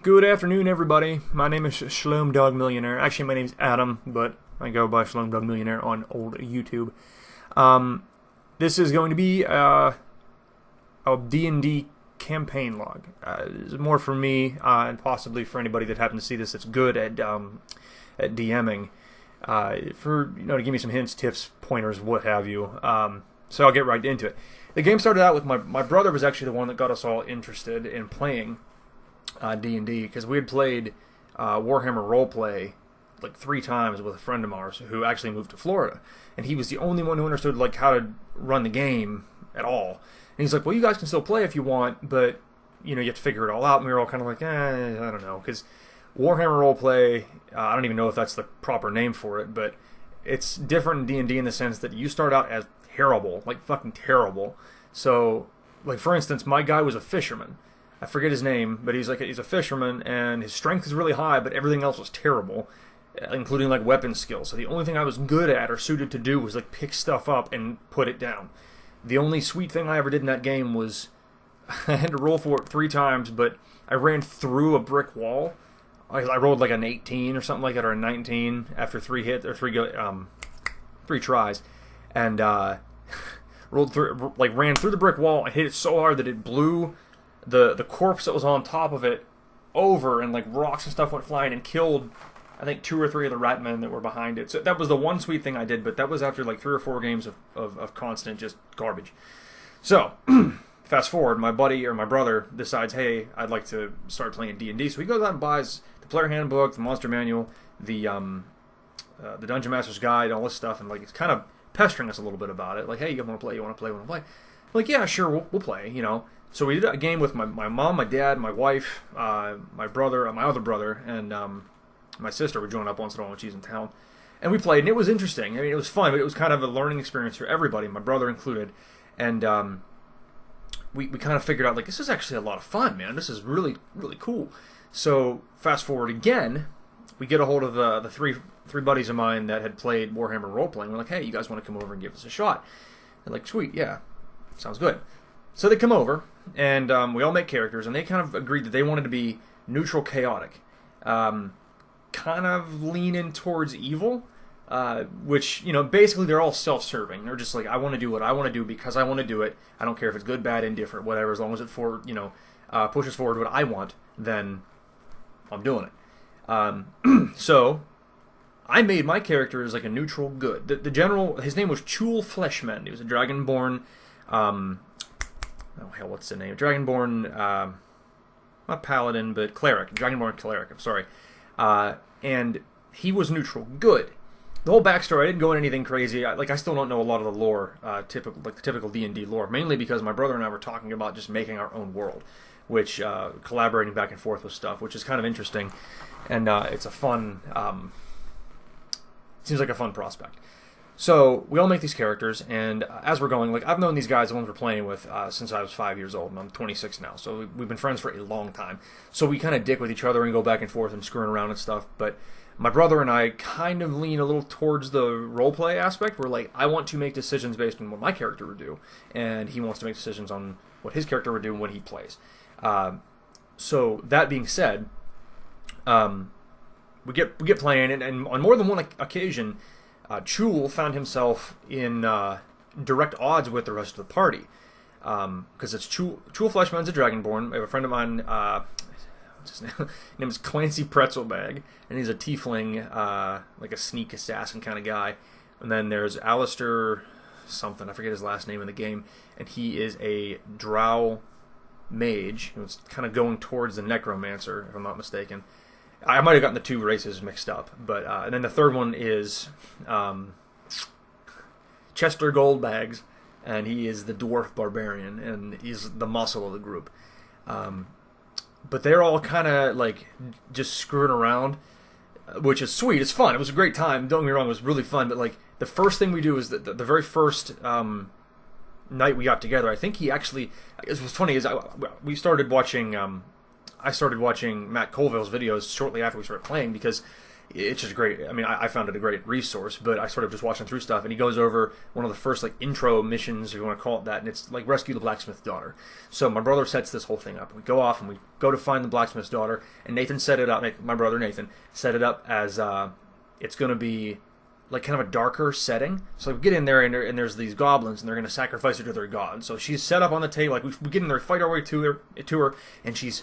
Good afternoon, everybody. My name is Dog Millionaire. Actually, my name's Adam, but I go by Dog Millionaire on old YouTube. This is going to be a D&D campaign log. It's more for me and possibly for anybody that happens to see this that's good at DMing. To give me some hints, tips, pointers, what have you. So I'll get right into it. The game started out with my brother was actually the one that got us all interested in playing D&D, because we had played Warhammer Roleplay like 3 times with a friend of ours who actually moved to Florida, and he was the only one who understood like how to run the game at all. And he's like, well, you guys can still play if you want, but you have to figure it all out. And we were all kind of like, I don't know, because Warhammer Roleplay, I don't even know if that's the proper name for it, but it's different in D&D in the sense that you start out as terrible, like fucking terrible. So, like for instance, my guy was a fisherman. I forget his name, but he's a fisherman, and his strength is really high, but everything else was terrible, including like weapon skills. So the only thing I was good at or suited to do was like pick stuff up and put it down. The only sweet thing I ever did in that game was I had to roll for it 3 times, but I ran through a brick wall. I rolled like an 18 or something like that, or a 19 after 3 hits or 3 tries, and rolled through, like ran through the brick wall and hit it so hard that it blew the corpse that was on top of it over, and like rocks and stuff went flying and killed I think 2 or 3 of the rat men that were behind it. So that was the one sweet thing I did, but that was after like 3 or 4 games of constant just garbage. So fast forward, my buddy or my brother decides, hey, I'd like to start playing D&D. So he goes out and buys the player handbook, the monster manual, the Dungeon Master's Guide, all this stuff, and like it's kind of pestering us a little bit about it. Like, hey, you want to play? You want to play? Want to play? Like, yeah, sure, we'll play. So we did a game with my mom, my dad, my wife, my brother, my other brother, and my sister would join up once in a while when she's in town. And we played, and it was interesting. I mean, it was fun, but it was kind of a learning experience for everybody, my brother included. And we kind of figured out, like, this is actually a lot of fun, man. This is really, really cool. So fast forward again, we get a hold of the three buddies of mine that had played Warhammer Roleplaying. We're like, hey, you guys want to come over and give us a shot? They're like, sweet, yeah, sounds good. So they come over, and we all make characters, and they kind of agreed that they wanted to be neutral chaotic. Kind of leaning towards evil, which, basically they're all self-serving. They're just like, I want to do what I want to do because I want to do it. I don't care if it's good, bad, indifferent, whatever. As long as it pushes forward what I want, then I'm doing it. So I made my character as like a neutral good. The general, his name was Chul Fleshman. He was a dragonborn. Oh hell, what's the name? Dragonborn, not paladin, but cleric. Dragonborn cleric. I'm sorry. And he was neutral good. The whole backstory, I didn't go into anything crazy. I still don't know a lot of the lore, the typical D&D lore, mainly because my brother and I were talking about just making our own world, which collaborating back and forth with stuff, which is kind of interesting, and it's a fun. Seems like a fun prospect. So we all make these characters, and as we're going, like I've known these guys, the ones we're playing with, since I was 5 years old, and I'm 26 now. So we've been friends for a long time. So we kind of dick with each other and go back and forth and screwing around and stuff. But my brother and I kind of lean a little towards the roleplay aspect. We're like, I want to make decisions based on what my character would do, and he wants to make decisions on what his character would do when he plays. So that being said, we get playing, and on more than one occasion, Chul found himself in direct odds with the rest of the party, because it's Chul Fleshman's a dragonborn. I have a friend of mine, what's his name? His name is Clancy Pretzelbag, and he's a tiefling, like a sneak assassin kind of guy. And then there's Alistair something, I forget his last name in the game, and he is a drow mage. It's kind of going towards the necromancer, if I'm not mistaken. I might have gotten the 2 races mixed up, but and then the third one is Chester Goldbags, and he is the dwarf barbarian, and he's the muscle of the group. But they're all kind of like just screwing around, which is sweet. It's fun. It was a great time. Don't get me wrong, it was really fun. But like the first thing we do is the very first night we got together. I think he actually. It was funny is we started watching. I started watching Matt Colville's videos shortly after we started playing, because it's just great. I mean, I found it a great resource, but I sort of just watching through stuff, and he goes over one of the first like intro missions, if you want to call it that, and it's like rescue the blacksmith's daughter. So my brother sets this whole thing up. We go off and we go to find the blacksmith's daughter, and Nathan set it up. My brother Nathan set it up as it's going to be like kind of a darker setting. So we get in there, and there's these goblins, and they're going to sacrifice her to their god. So she's set up on the table. Like we get in there, fight our way to her, and she's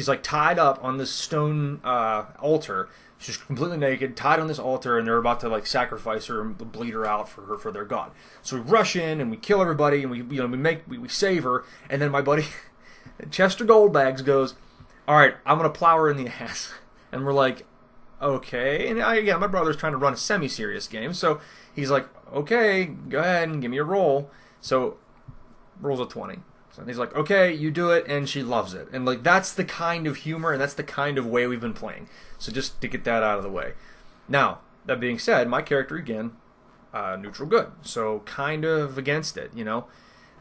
like tied up on this stone altar. She's completely naked, tied on this altar, and they're about to like sacrifice her and bleed her out for their god. So we rush in and we kill everybody, and we save her. And then my buddy Chester Goldbags goes, "All right, I'm gonna plow her in the ass." And we're like, "Okay." And my brother's trying to run a semi-serious game, so he's like, "Okay, go ahead and give me a roll." So rolls a 20. So he's like, "Okay, you do it," and she loves it. And like that's the kind of humor and that's the kind of way we've been playing. So just to get that out of the way. Now, that being said, my character again, neutral good. So kind of against it, you know.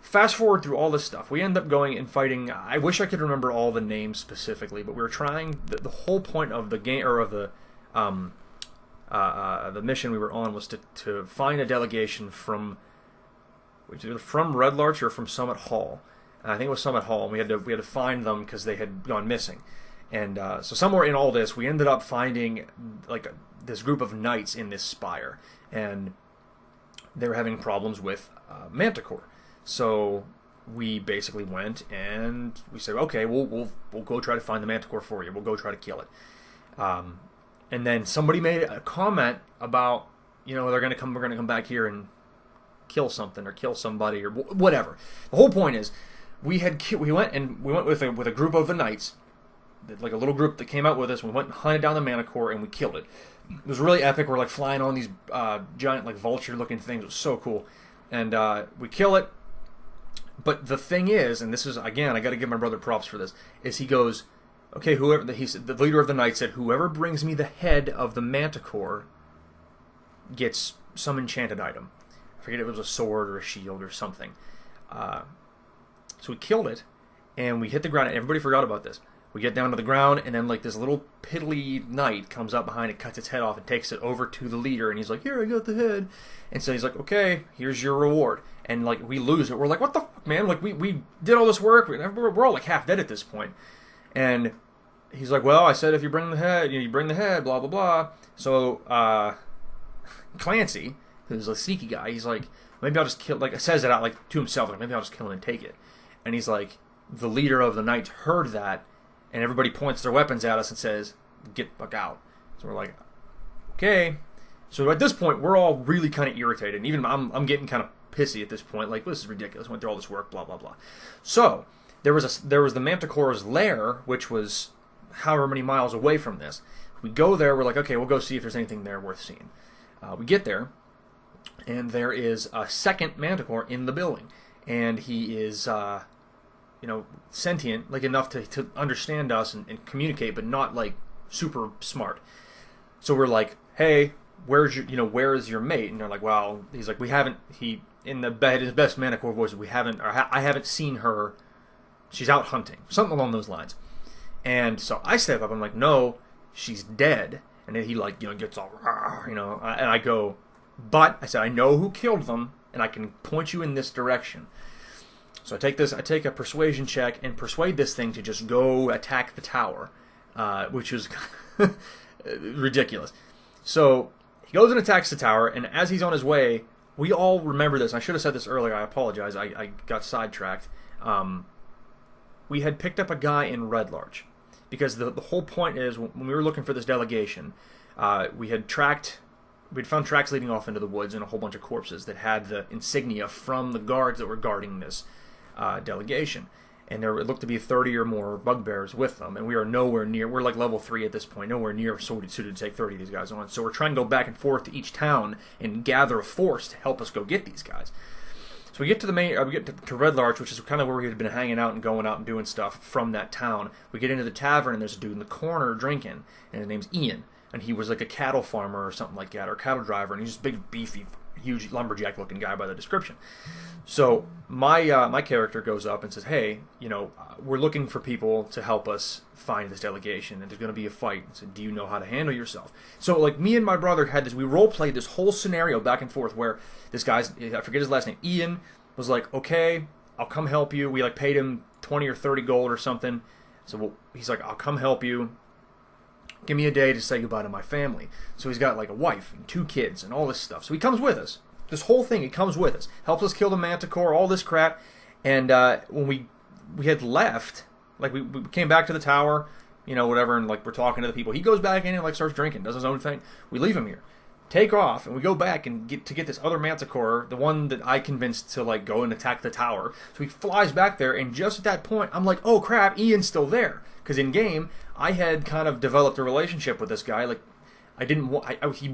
Fast forward through all this stuff. We end up going and fighting. I wish I could remember all the names specifically, but we were trying. The whole point of the game or of the mission we were on was to find a delegation from Red Larch or from Summit Hall. And I think it was Summit Hall. And we had to find them because they had gone missing. And so somewhere in all this, we ended up finding like this group of knights in this spire, and they were having problems with Manticore. So we basically went and we said, "Okay, we'll go try to find the Manticore for you. We'll go try to kill it." And then somebody made a comment about, we're gonna come back here and kill something or kill somebody or whatever. The whole point is, we went with a group of the knights. Like a little group that came out with us. We went and hunted down the Manticore and we killed it. It was really epic. We're like flying on these giant like vulture looking things. It was so cool. And we kill it. But the thing is, and this is again, I got to give my brother props for this, is he goes, "Okay, he said, the leader of the knight said, whoever brings me the head of the Manticore gets some enchanted item." I forget if it was a sword or a shield or something. So we killed it and we hit the ground and everybody forgot about this. We get down to the ground, and then like this little piddly knight comes up behind it, cuts its head off, and takes it over to the leader. And he's like, "Here, I got the head." And so he's like, "Okay, here's your reward." And like we lose it. We're like, "What the fuck, man? Like we did all this work. We're all like half dead at this point." And he's like, "Well, I said if you bring the head, you bring the head, blah blah blah." So Clancy, who's a sneaky guy, he's like, "Maybe I'll just kill." Like says it out like to himself, like maybe I'll just kill him and take it. And he's like, the leader of the knights heard that. And everybody points their weapons at us and says, "Get the fuck out." So we're like, "Okay." So at this point, we're all really kind of irritated. And even I'm getting kind of pissy at this point. Like, this is ridiculous. Went through all this work, blah blah blah. So there was the Manticore's lair, which was however many miles away from this. We go there. We're like, "Okay, we'll go see if there's anything there worth seeing." We get there, and there is a second Manticore in the building, and he is. Sentient, like enough to understand us and communicate, but not like super smart. So we're like, "Hey, where is your mate?" And they're like, "Well," he's like, in his best Manticore voice, I haven't seen her. She's out hunting, something along those lines. And so I step up. I'm like, "No, she's dead." And then he like gets all and I go, "But," I said, "I know who killed them, and I can point you in this direction." So I take a persuasion check and persuade this thing to just go attack the tower, which is ridiculous. So he goes and attacks the tower, and as he's on his way, we all remember this. I should have said this earlier. I apologize. I got sidetracked. We had picked up a guy in Red Larch, because the whole point is when we were looking for this delegation, we'd found tracks leading off into the woods and a whole bunch of corpses that had the insignia from the guards that were guarding this delegation, and it looked to be 30 or more bugbears with them, and we are nowhere near. We're like level 3 at this point, nowhere near suited to take 30 of these guys on. So we're trying to go back and forth to each town and gather a force to help us go get these guys. So we get to we get to Red Larch, which is kind of where we had been hanging out and going out and doing stuff from that town. We get into the tavern, and there's a dude in the corner drinking, and his name's Ian, and he was like a cattle farmer or something like that, or cattle driver, and he's just big, beefy huge lumberjack-looking guy by the description. So my character goes up and says, hey, you know, we're looking for people to help us find this delegation, and there's going to be a fight. I said, do you know how to handle yourself? So, like, me and my brother had this, we role-played this whole scenario back and forth where this guy's, I forget his last name, Ian, was like, okay, I'll come help you. We, like, paid him 20 or 30 gold or something. So he's like, I'll come help you. Give me a day to say goodbye to my family. So he's got, like, a wife and 2 kids and all this stuff. So he comes with us. This whole thing, he comes with us. Helps us kill the manticore, all this crap. And when we had left, like, we came back to the tower, you know, whatever, and, like, we're talking to the people. He goes back in and, like, starts drinking, does his own thing. We leave him here. Take off, and we go back and get this other manticore, the one that I convinced to, like, go and attack the tower. So he flies back there, and just at that point, I'm like, oh, crap, Ian's still there. Because in-game, I had kind of developed a relationship with this guy. Like, I didn't want him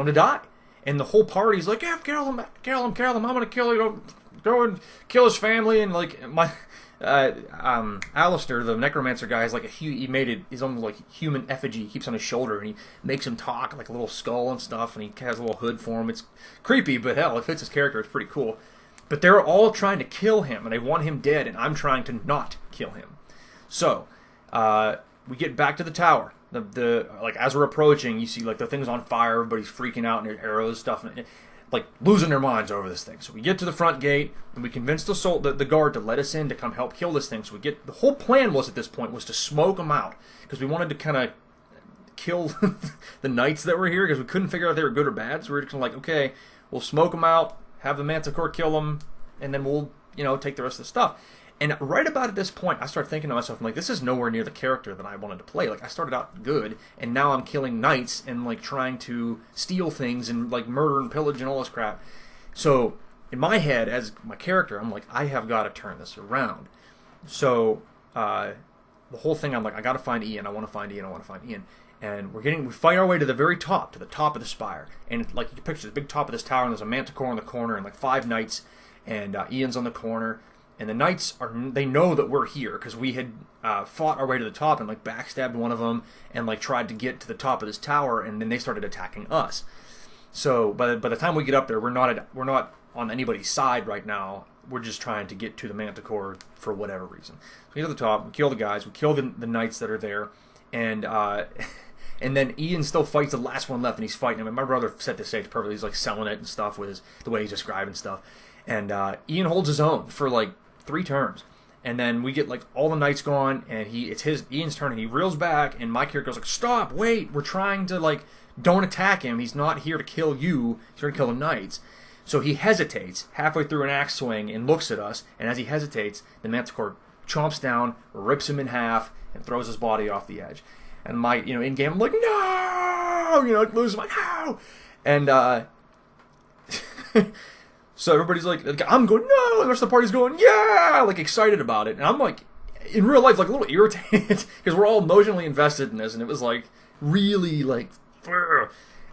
to die. And the whole party's like, yeah, kill him, I'm gonna kill you, go and kill his family. And, like, my Alistair, the necromancer guy, is like he made his own, like, human effigy he keeps on his shoulder, and he makes him talk like a little skull and stuff, and he has a little hood for him. It's creepy, but hell, it fits his character. It's pretty cool. But they're all trying to kill him, and they want him dead, and I'm trying to not kill him. So we get back to the tower. Like, as we're approaching, you see, like, the thing's on fire, everybody's freaking out, and there's arrows, stuff, and, like, losing their minds over this thing. So we get to the front gate, and we convince the guard to let us in to come help kill this thing. So the whole plan was, at this point, was to smoke them out, because we wanted to kind of kill the knights that were here, because we couldn't figure out if they were good or bad. So we were just kind of like, okay, we'll smoke them out, have the manticore kill them, and then we'll, you know, take the rest of the stuff. And right about at this point, I started thinking to myself, I'm like, this is nowhere near the character that I wanted to play. Like, I started out good, and now I'm killing knights and, like, trying to steal things and, like, murder and pillage and all this crap. So, in my head, as my character, I'm like, I have got to turn this around. So, the whole thing, I'm like, I got to find Ian. I want to find Ian. I want to find Ian. And we fight our way to the very top, to the top of the spire. And, like, you can picture the big top of this tower, and there's a manticore in the corner, and, like, 5 knights, and Ian's on the corner. And the knights they know that we're here, because we had fought our way to the top and, like, backstabbed one of them and, like, tried to get to the top of this tower, and then they started attacking us. So by the time we get up there, we're not on anybody's side right now. We're just trying to get to the manticore for whatever reason. So we get to the top, we kill the guys, we kill the knights that are there, and and then Ian still fights the last one left, and he's fighting him. And my brother set the stage perfectly. He's, like, selling it and stuff with the way he's describing stuff. And Ian holds his own for, like, 3 turns, and then we get, like, all the knights gone, and it's Ian's turn, and he reels back, and my character goes like, stop, wait, we're trying to, like, don't attack him, he's not here to kill you, he's here to kill the knights. So he hesitates halfway through an axe swing and looks at us, and as he hesitates, the manticore chomps down, rips him in half, and throws his body off the edge. And my, you know, in game, I'm like, no, you know, like, lose my, no, and so everybody's like, I'm going, no, and the rest of the party's going, yeah, like, excited about it. And I'm, like, in real life, like, a little irritated, because we're all emotionally invested in this, and it was, like, really, like,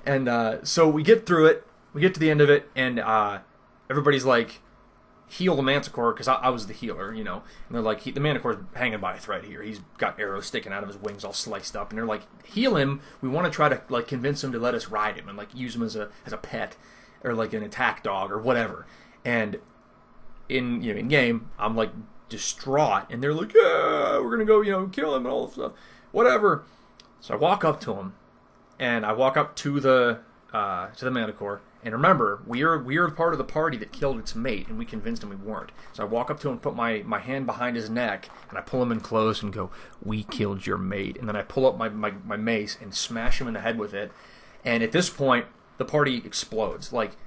and so we get through it, we get to the end of it, and everybody's like, heal the manticore, because I was the healer, you know, and they're like, the manticore's hanging by a thread here, he's got arrows sticking out of his wings all sliced up, and they're like, heal him, we want to try to, like, convince him to let us ride him, and, like, use him as a pet, or, like, an attack dog, or whatever. And in game, I'm, like, distraught, and they're like, yeah, we're gonna go, you know, kill him and all this stuff, whatever. So I walk up to him, and I walk up to the manticore, and remember, we are part of the party that killed its mate, and we convinced him we weren't. So I walk up to him, put my hand behind his neck, and I pull him in close and go, we killed your mate. And then I pull up my mace and smash him in the head with it. And at this point, the party explodes. Like,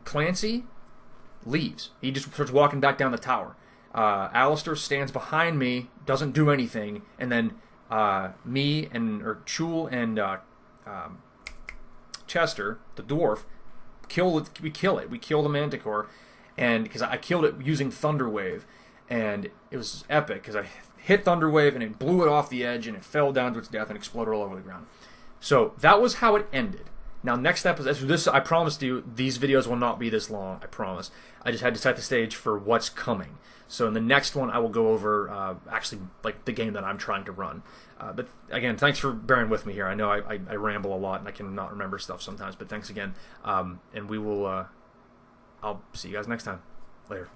Clancy leaves. He just starts walking back down the tower. Alistair stands behind me, doesn't do anything, and then me and Chul and Chester, the dwarf, we kill it. We kill the manticore, and because I killed it using Thunderwave, and it was epic because I hit Thunderwave and it blew it off the edge and it fell down to its death and exploded all over the ground. So that was how it ended. Now, next episode, this I promised you, these videos will not be this long. I promise. I just had to set the stage for what's coming. So in the next one, I will go over actually like the game that I'm trying to run. But again, thanks for bearing with me here. I know I ramble a lot and I cannot remember stuff sometimes. But thanks again, and we will. I'll see you guys next time. Later.